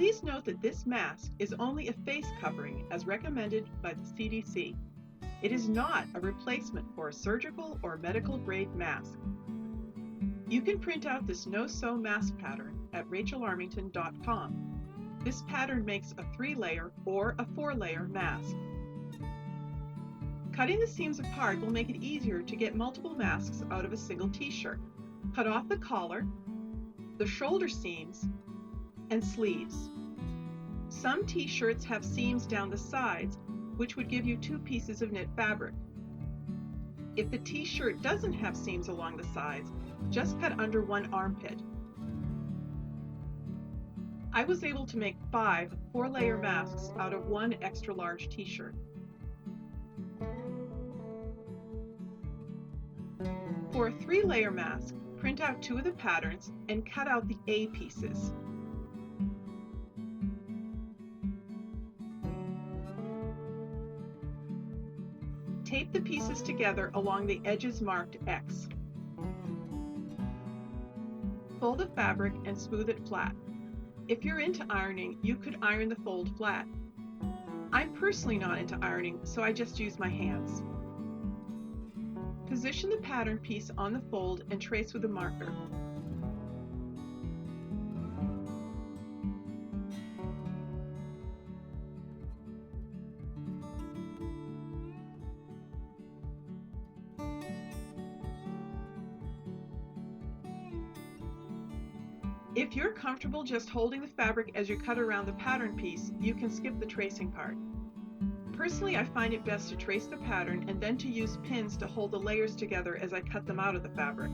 Please note that this mask is only a face covering as recommended by the CDC. It is not a replacement for a surgical or medical grade mask. You can print out this no-sew mask pattern at rachelarmington.com. This pattern makes a 3-layer or a 4-layer mask. Cutting the seams apart will make it easier to get multiple masks out of a single t-shirt. Cut off the collar, the shoulder seams, and sleeves. Some t-shirts have seams down the sides, which would give you 2 pieces of knit fabric. If the t-shirt doesn't have seams along the sides, just cut under one armpit. I was able to make 5 4-layer masks out of one extra large t-shirt. For a 3-layer mask, print out 2 of the patterns and cut out the A pieces. Tape the pieces together along the edges marked X. Fold the fabric and smooth it flat. If you're into ironing, you could iron the fold flat. I'm personally not into ironing, so I just use my hands. Position the pattern piece on the fold and trace with a marker. If you're comfortable just holding the fabric as you cut around the pattern piece, you can skip the tracing part. Personally, I find it best to trace the pattern and then to use pins to hold the layers together as I cut them out of the fabric.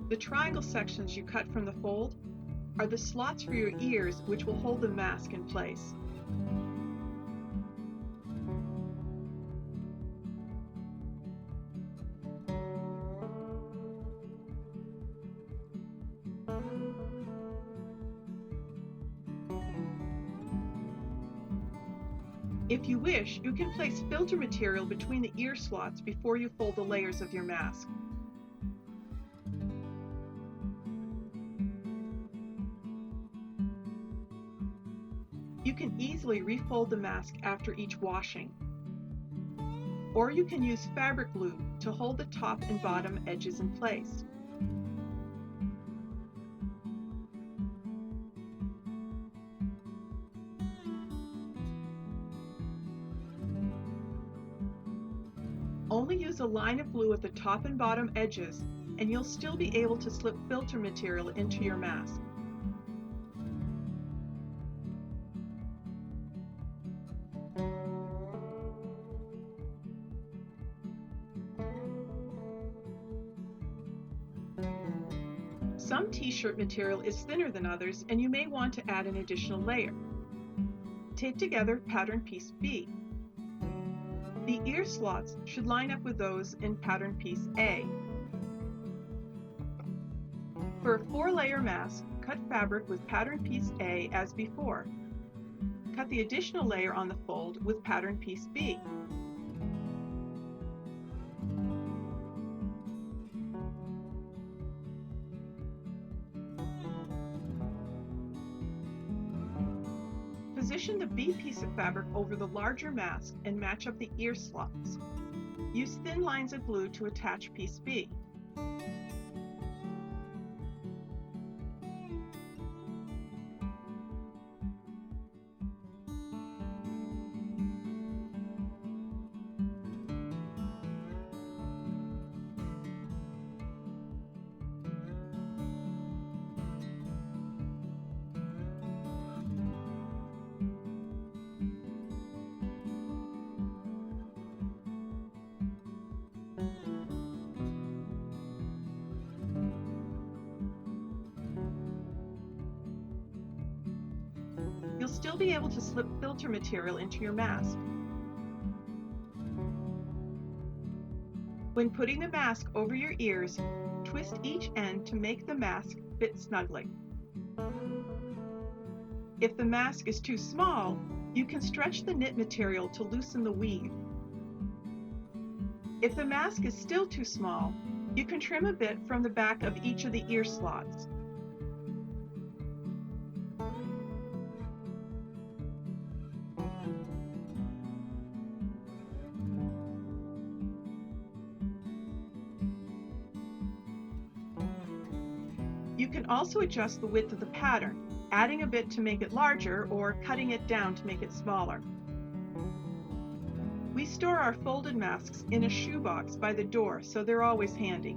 The triangle sections you cut from the fold are the slots for your ears, which will hold the mask in place. If you wish, you can place filter material between the ear slots before you fold the layers of your mask. You can easily refold the mask after each washing. Or you can use fabric glue to hold the top and bottom edges in place. Only use a line of glue at the top and bottom edges, and you'll still be able to slip filter material into your mask. Some t-shirt material is thinner than others, and you may want to add an additional layer. Tape together pattern piece B. The ear slots should line up with those in pattern piece A. For a 4-layer mask, cut fabric with pattern piece A as before. Cut the additional layer on the fold with pattern piece B. Position the B piece of fabric over the larger mask and match up the ear slots. Use thin lines of glue to attach piece B. You'll still be able to slip filter material into your mask. When putting the mask over your ears, twist each end to make the mask fit snugly. If the mask is too small, you can stretch the knit material to loosen the weave. If the mask is still too small, you can trim a bit from the back of each of the ear slots. You can also adjust the width of the pattern, adding a bit to make it larger or cutting it down to make it smaller. We store our folded masks in a shoebox by the door, so they're always handy.